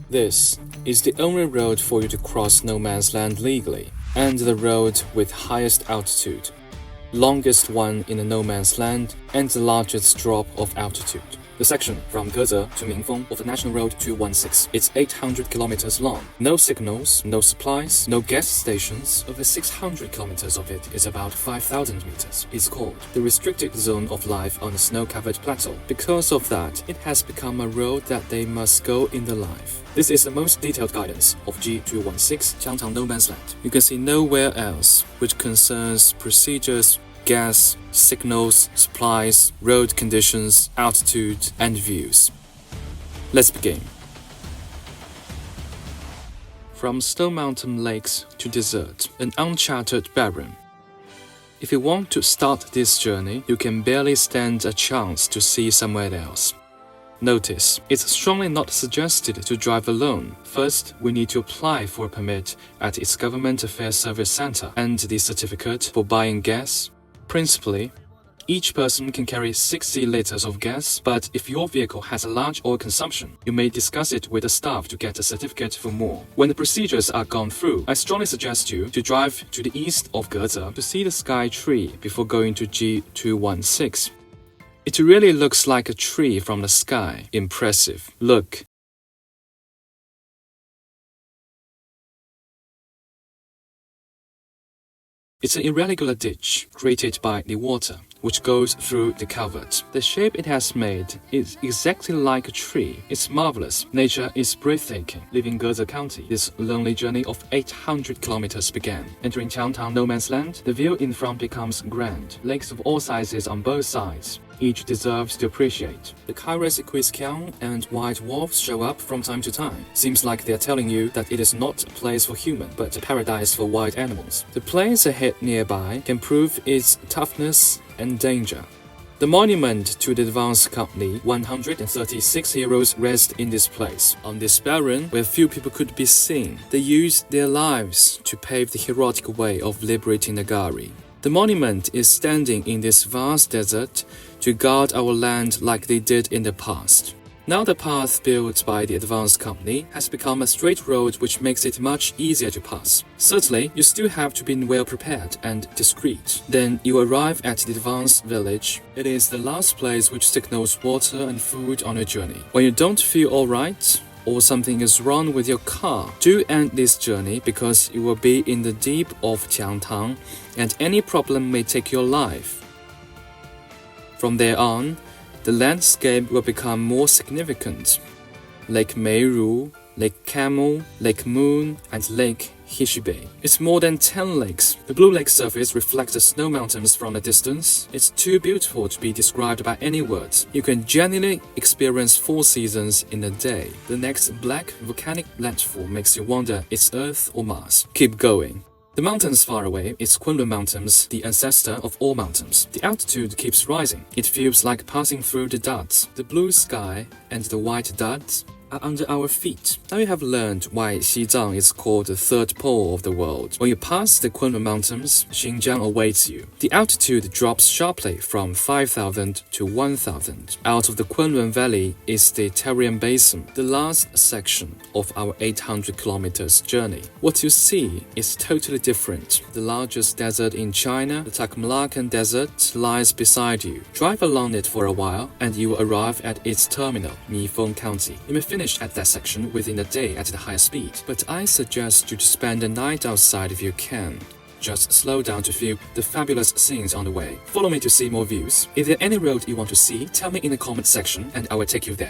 This is the only road for you to cross no man's land legally, and the road with highest altitude, longest one in the no man's land, and the largest drop of altitude. The section from Geze to Minfeng of the National Road 216. It's 800 kilometers long. No signals, no supplies, no gas stations. Over 600 kilometers of it is about 5,000 meters. It's called the restricted zone of life on a snow-covered plateau. Because of that, it has become a road that they must go in their life. This is the most detailed guidance of G216 Qiangtang No Man's Land. You can see nowhere else, which concerns procedures, gas, signals, supplies, road conditions, altitude, and views. Let's begin. From snow mountain lakes to desert, an uncharted barren. If you want to start this journey, you can barely stand a chance to see somewhere else. Notice, it's strongly not suggested to drive alone. First, we need to apply for a permit at its Government Affairs Service Center and the certificate for buying gas. Principally, each person can carry 60 liters of gas, but if your vehicle has a large oil consumption, you may discuss it with the staff to get a certificate for more. When the procedures are gone through, I strongly suggest you to drive to the east of Geze to see the sky tree before going to G216. It really looks like a tree from the sky. Impressive. Look. It's an irregular ditch created by the water, which goes through the culvert. The shape it has made is exactly like a tree. It's marvelous. Nature is breathtaking. Leaving Geze County, this lonely journey of 800 kilometers began. Entering Qiangtang No Man's Land, the view in front becomes grand. Lakes of all sizes on both sides. Each deserves to appreciate. The Kairos Qiangtang and white wolves show up from time to time. Seems like they're telling you that it is not a place for human, but a paradise for wild animals. The plains ahead nearby can prove its toughness and danger. The monument to the advance company, 136 heroes rest in this place. On this barren, where few people could be seen, they used their lives to pave the heroic way of liberating Nagari. The monument is standing in this vast desert to guard our land like they did in the past. Now the path built by the advance company has become a straight road which makes it much easier to pass. Certainly, you still have to be well prepared and discreet. Then you arrive at the advance village. It is the last place which signals water and food on your journey. When you don't feel alright, or something is wrong with your car, do end this journey because you will be in the deep of Qiangtang and any problem may take your life. From there on, the landscape will become more significant. Lake Meiru, Lake Camel, Lake Moon, and Lake Hishibe. It's more than 10 lakes. The blue lake surface reflects the snow mountains from a distance. It's too beautiful to be described by any words. You can genuinely experience 4 seasons in a day. The next black volcanic landfall makes you wonder it's Earth or Mars. Keep going. The mountains far away is Kunlun Mountains, the ancestor of all mountains. The altitude keeps rising. It feels like passing through the duds. The blue sky and the white duds are under our feet. Now you have learned why Xizang is called the third pole of the world. When you pass the Kunlun Mountains, Xinjiang awaits you. The altitude drops sharply from 5,000 to 1,000. Out of the Kunlun Valley is the Tairian Basin, the last section of our 800 kilometers journey. What you see is totally different. The largest desert in China, the Taklamakan Desert, lies beside you. Drive along it for a while and you will arrive at its terminal, Minfeng County. You may finish at that section within a day at the higher speed, but I suggest you to spend the night outside if you can. Just slow down to view the fabulous scenes on the way. Follow me to see more views. If there any road you want to see, tell me in the comment section and I will take you there.